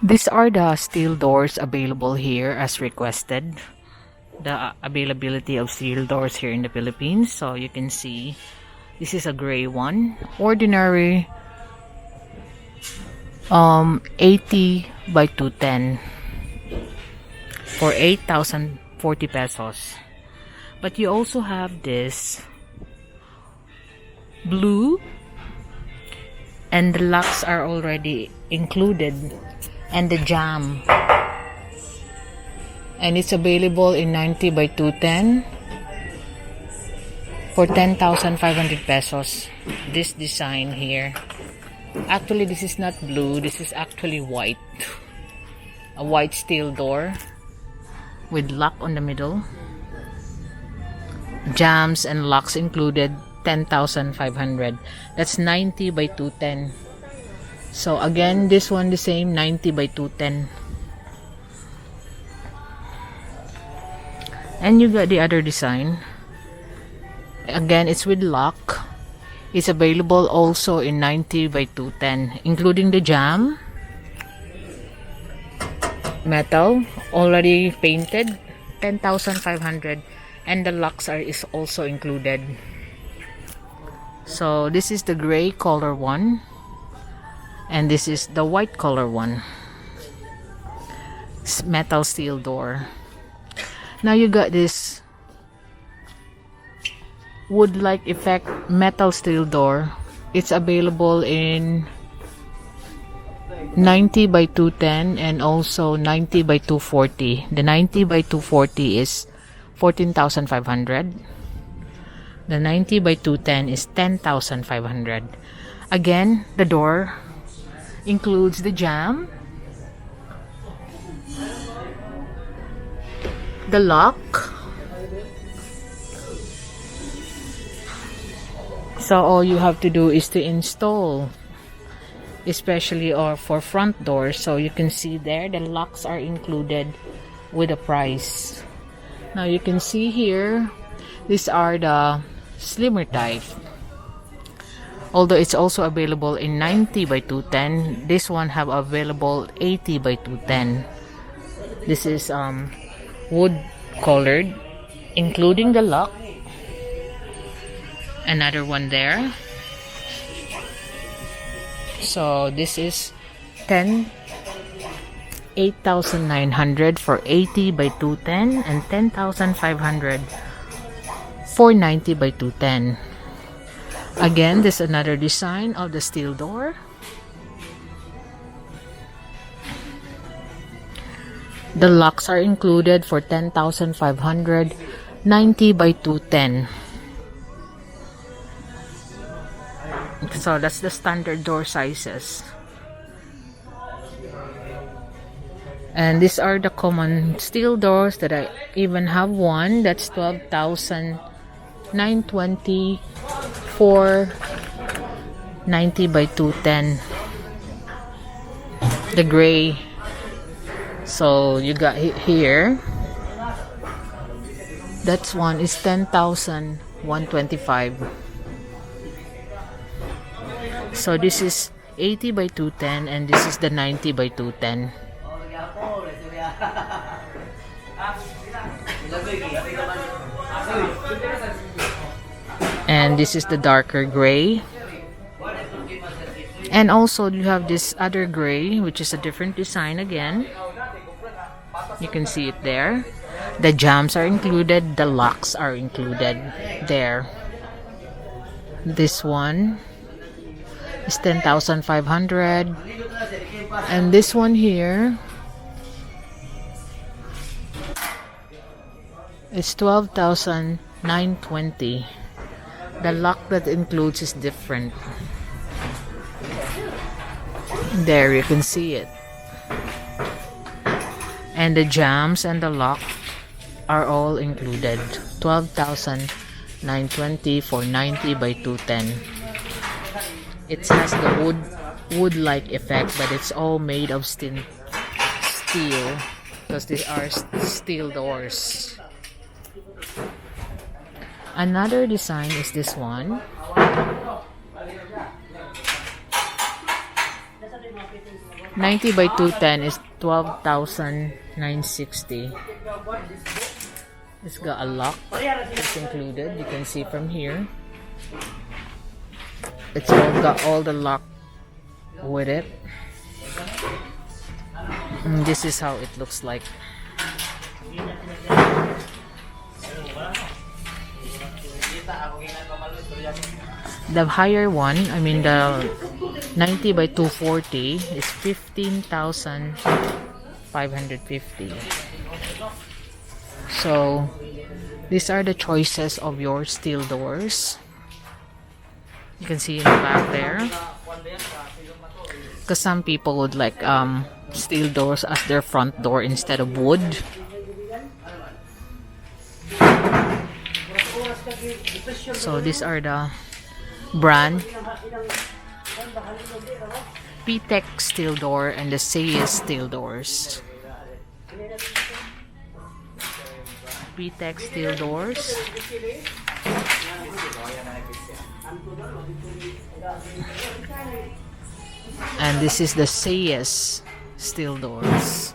These are the steel doors available here as requested. The availability of steel doors here in the Philippines. So you can see this is a gray one. Ordinary 80 by 210 for 8,040 pesos. But you also have this blue, and the locks are already included, and the jam, and it's available in 90 by 210 for 10,500 pesos. This design here, actually this is not blue, this is actually white, a white steel door with lock on the middle, jams and locks included, 10,500. That's 90 by 210. So again, this one the same, 90 by 210. And you got the other design. Again, it's with lock. It's available also in 90 by 210, including the jam, metal, already painted, 10,500, and the locks is also included. So this is the gray color one, and this is the white color one. It's metal steel door. Now you got this wood-like effect metal steel door. It's available in 90 by 210 and also 90 by 240. The 90 by 240 is 14,500. The 90 by 210 is 10,500. Again, the door includes the jam, the lock. So all you have to do is to install, especially or for front doors. So you can see there the locks are included with a price. Now you can see here, these are the slimmer type. Although it's also available in 90 by 210, this one have available 80 by 210. This is wood colored, including the lock. Another one there. So this is 8,900 for 80 by 210 and 10,500 for 90 by 210. Again, this is another design of the steel door. The locks are included for 10,500, 90 by 210. So that's the standard door sizes. And these are the common steel doors that I even have one. That's 12,920 for 90 by 210. The gray. So you got here. That's one is 10,125. So this is 80 by 210 and this is the 90 by 210. And this is the darker gray. And also you have this other gray, which is a different design again. You can see it there. The jams are included, the locks are included there. This one is 10,500. And this one here is 12,920. The lock that includes is different. There you can see it. And the jams and the lock are all included. 12,920 for 90 by 210. It has the wood-like effect, but it's all made of steel because these are steel doors. Another design is this one. 90 by 210 is 12,960. It's got a lock. It's included. You can see from here. It's all got all the lock with it. And this is how it looks like. The higher one, I mean the 90 by 240 is 15,550. So these are the choices of your steel doors. You can see in the back there. Because some people would like steel doors as their front door instead of wood. So these are the brand P-Tech steel door and the Sayas steel doors. P-Tech steel doors. And this is the Sayas steel doors.